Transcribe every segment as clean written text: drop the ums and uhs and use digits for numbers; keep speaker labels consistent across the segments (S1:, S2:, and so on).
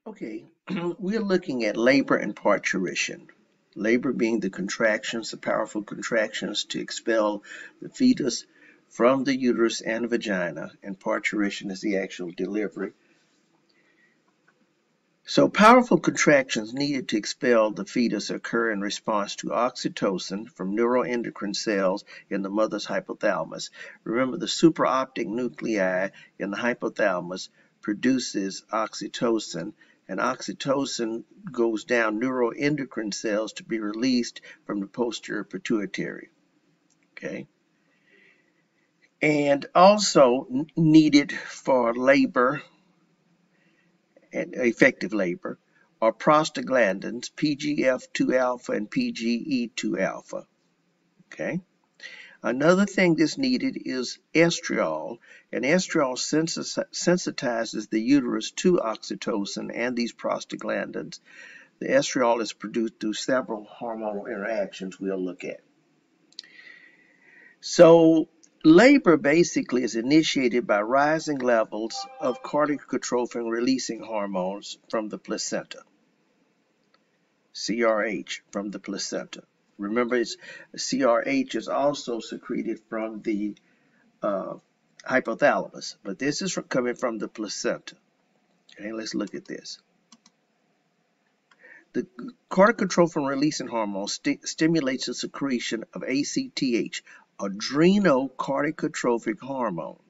S1: Okay, we're looking at labor and parturition. Labor being the contractions, the powerful contractions to expel the fetus from the uterus and vagina, and parturition is the actual delivery. So powerful contractions needed to expel the fetus occur in response to oxytocin from neuroendocrine cells in the mother's hypothalamus. Remember, the supraoptic nuclei in the hypothalamus produces oxytocin, and oxytocin goes down neuroendocrine cells to be released from the posterior pituitary. Okay? And also needed for labor and effective labor are prostaglandins, PGF2 alpha and PGE2 alpha. Okay. Another thing that's needed is estriol, and estriol sensitizes the uterus to oxytocin and these prostaglandins. The estriol is produced through several hormonal interactions we'll look at. So labor basically is initiated by rising levels of corticotrophin releasing hormones from the placenta. CRH from the placenta. Remember, CRH is also secreted from the hypothalamus, but this is coming from the placenta. Okay, let's look at this. The corticotrophin releasing hormone stimulates the secretion of ACTH, adrenocorticotropic hormone,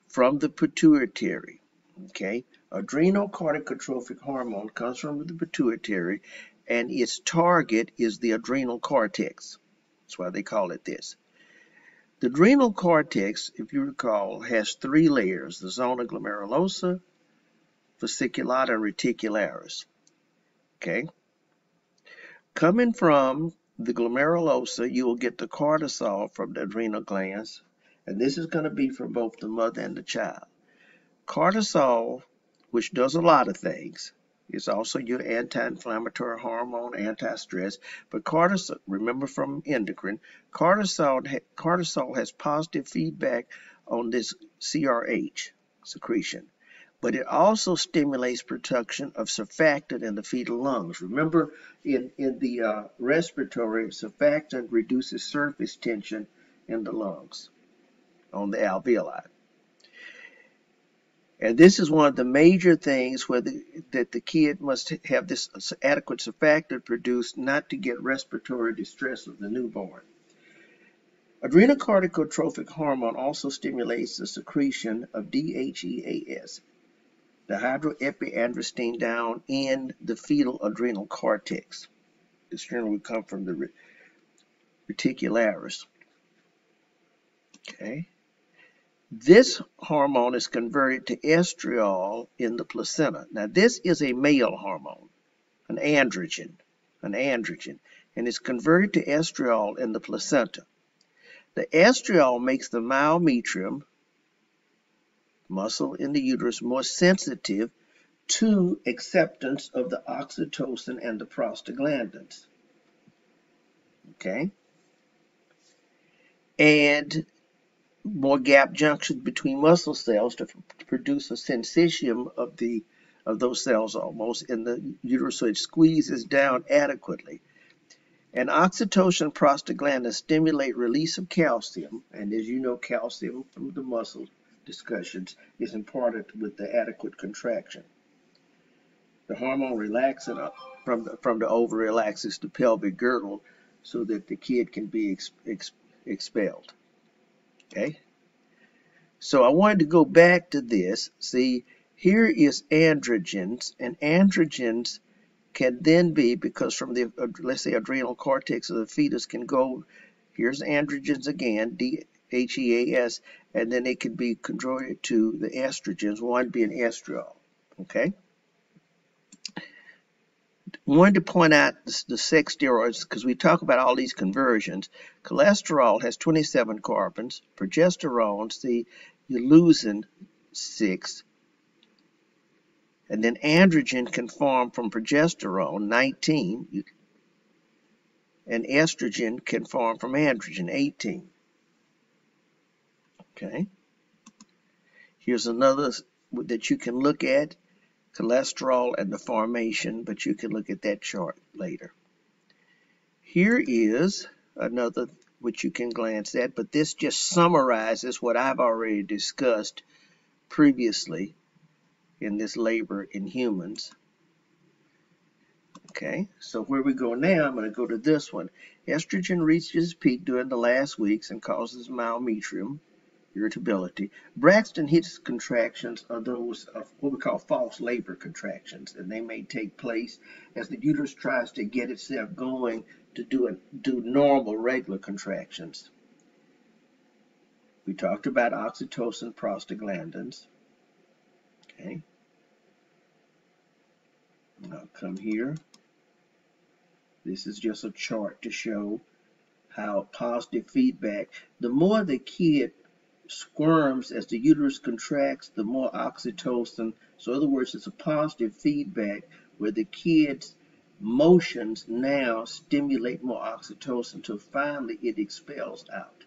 S1: from the pituitary. Okay, adrenocorticotropic hormone comes from the pituitary, and its target is the adrenal cortex. That's why they call it this. The adrenal cortex, if you recall, has three layers: the zona glomerulosa, fasciculata, and reticularis. Okay, coming from the glomerulosa, you will get the cortisol from the adrenal glands, and this is going to be for both the mother and the child. Cortisol, which does a lot of things, is also your anti-inflammatory hormone, anti-stress. But cortisol, remember from endocrine, cortisol has positive feedback on this CRH secretion. But it also stimulates production of surfactant in the fetal lungs. Remember, in the respiratory, surfactant reduces surface tension in the lungs on the alveoli. And this is one of the major things that the kid must have this adequate surfactant produced not to get respiratory distress of the newborn. Adrenocorticotropic hormone also stimulates the secretion of DHEAS, dihydroepiandrosterone, down in the fetal adrenal cortex. This generally come from the reticularis. Okay. This hormone is converted to estriol in the placenta. Now, this is a male hormone, an androgen, and it's converted to estriol in the placenta. The estriol makes the myometrium, muscle in the uterus, more sensitive to acceptance of the oxytocin and the prostaglandins. Okay? And more gap junctions between muscle cells to produce a syncytium of those cells almost in the uterus, so it squeezes down adequately. And oxytocin and prostaglandins stimulate release of calcium, and as you know, calcium from the muscle discussions is important with the adequate contraction. The hormone relaxing from the ovary relaxes the pelvic girdle so that the kid can be expelled. Okay, so I wanted to go back to this. See, here is androgens, and androgens can then be, because from the, let's say, adrenal cortex of the fetus can go, here's androgens again, DHEAS, and then it can be converted to the estrogens, one being estriol. Okay? I wanted to point out the sex steroids because we talk about all these conversions. Cholesterol has 27 carbons. Progesterone, see, you're losing 6. And then androgen can form from progesterone, 19. And estrogen can form from androgen, 18. Okay. Here's another that you can look at. cholesterol and the formation, but you can look at that chart later. Here is another which you can glance at, but this just summarizes what I've already discussed previously in this labor in humans. Okay, so where we go now, I'm going to go to this one. Estrogen reaches peak during the last weeks and causes myometrium, irritability. Braxton Hicks contractions are those of what we call false labor contractions, and they may take place as the uterus tries to get itself going to do normal, regular contractions. We talked about oxytocin, prostaglandins. Okay, I'll come here. This is just a chart to show how positive feedback, the more the kid squirms as the uterus contracts, the more oxytocin. So in other words, it's a positive feedback where the kid's motions now stimulate more oxytocin until finally it expels out.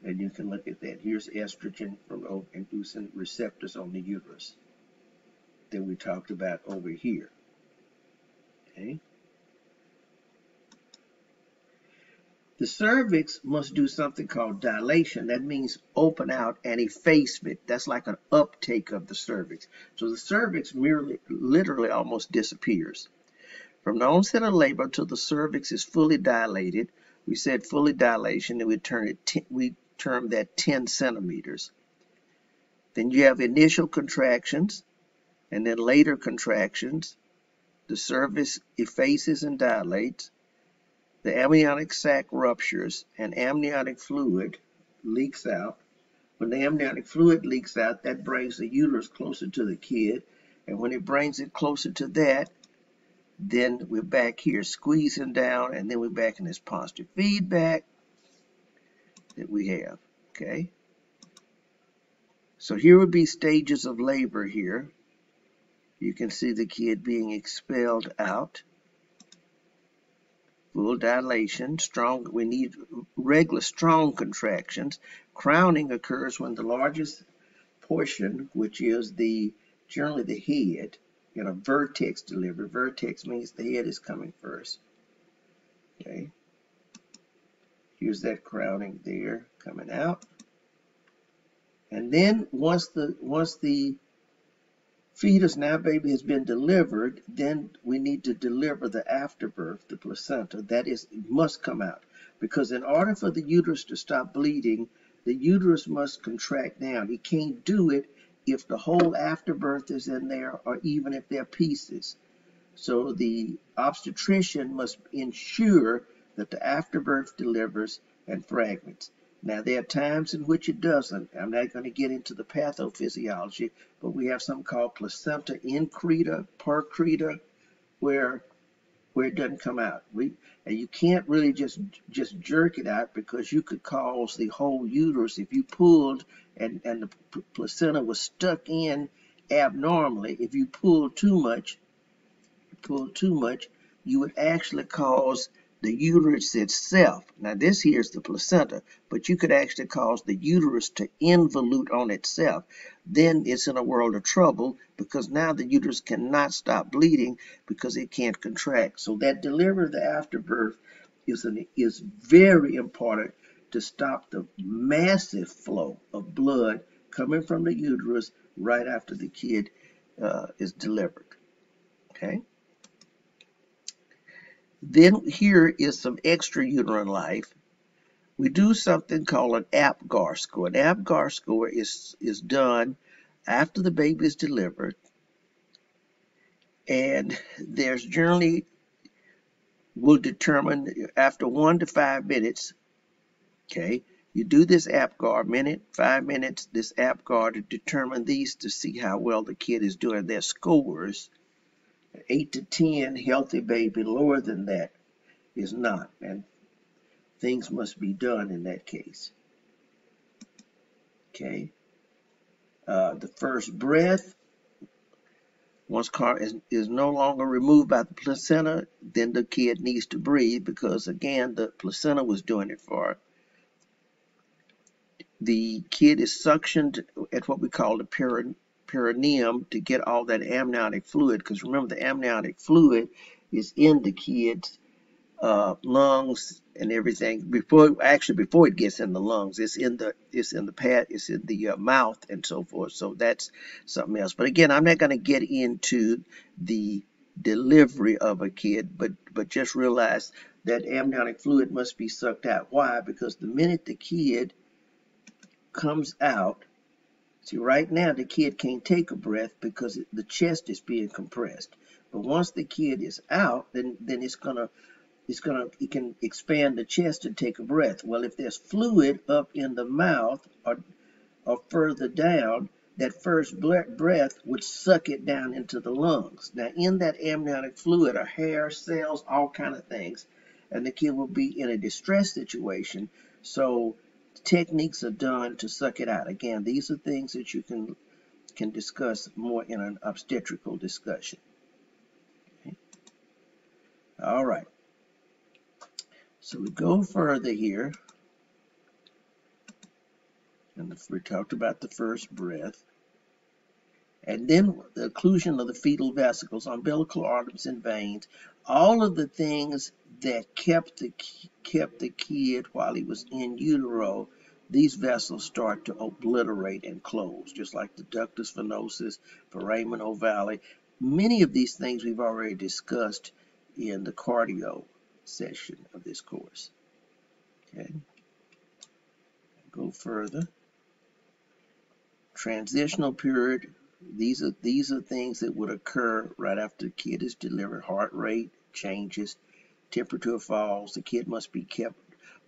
S1: And you can look at that. Here's estrogen from inducing receptors on the uterus that we talked about over here. Okay. The cervix must do something called dilation. That means open out and effacement. That's like an uptake of the cervix. So the cervix literally almost disappears. From the onset of labor until the cervix is fully dilated, we said fully dilation, and we term that 10 centimeters. Then you have initial contractions, and then later contractions. The cervix effaces and dilates. The amniotic sac ruptures and amniotic fluid leaks out. When the amniotic fluid leaks out, that brings the uterus closer to the kid. And when it brings it closer to that, then we're back here squeezing down, and then we're back in this positive feedback that we have. Okay? So here would be stages of labor here. You can see the kid being expelled out. Full dilation, strong. We need regular strong contractions. Crowning occurs when the largest portion, which is generally the head, in a vertex delivery. Vertex means the head is coming first. Okay. Here's that crowning there coming out. And then once the fetus, now baby, has been delivered, then we need to deliver the afterbirth, the placenta. That is, it must come out. Because in order for the uterus to stop bleeding, the uterus must contract down. It can't do it if the whole afterbirth is in there, or even if there are pieces. So the obstetrician must ensure that the afterbirth delivers and fragments. Now, there are times in which it doesn't. I'm not going to get into the pathophysiology, but we have something called placenta increta, percreta, where it doesn't come out. And you can't really just jerk it out, because you could cause the whole uterus, if you pulled and the placenta was stuck in abnormally. If you pull too much, you would actually cause the uterus itself. Now this here is the placenta, but you could actually cause the uterus to involute on itself. Then it's in a world of trouble, because now the uterus cannot stop bleeding because it can't contract. So that delivery of the afterbirth is very important to stop the massive flow of blood coming from the uterus right after the kid is delivered. Okay. Then here is some extrauterine life. We do something called an APGAR score. An APGAR score is done after the baby is delivered, and there's generally will determine after 1 to 5 minutes. Okay, you do this APGAR, 5 minutes, this APGAR to determine these, to see how well the kid is doing. Their scores. 8 to 10, healthy baby. Lower than that is not, and things must be done in that case. Okay. The first breath, once car is no longer removed by the placenta, then the kid needs to breathe, because again the placenta was doing it for it. The kid is suctioned at what we call the perineum to get all that amniotic fluid, because remember the amniotic fluid is in the kid's lungs and everything before it gets in the lungs. It's in the mouth and so forth. So that's something else. But again, I'm not going to get into the delivery of a kid, but just realize that amniotic fluid must be sucked out. Why? Because the minute the kid comes out, see, right now the kid can't take a breath because the chest is being compressed. But once the kid is out, then it can expand the chest and take a breath. Well, if there's fluid up in the mouth or further down, that first breath would suck it down into the lungs. Now, in that amniotic fluid are hair, cells, all kind of things, and the kid will be in a distress situation. So techniques are done to suck it out. Again, these are things that you can discuss more in an obstetrical discussion. Okay. All right. So we go further here, and we talked about the first breath, and then the occlusion of the fetal vesicles, umbilical arteries and veins, all of the things that kept the kid while he was in utero. These vessels start to obliterate and close, just like the ductus venosus, foramen ovale. Many of these things we've already discussed in the cardio session of this course. Okay. Go further. Transitional period. These are things that would occur right after the kid is delivered. Heart rate changes, temperature falls. The kid must be kept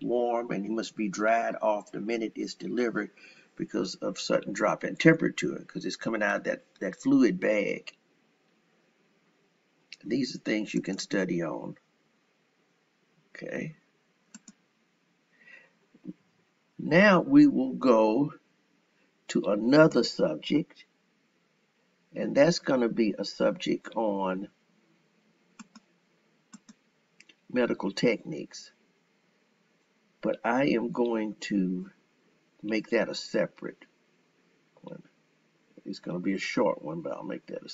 S1: warm and he must be dried off the minute it's delivered because of sudden drop in temperature, because it's coming out of that fluid bag. These are things you can study on. Okay. Now we will go to another subject, and that's going to be a subject on medical techniques. But I am going to make that a separate one. It's going to be a short one, but I'll make that a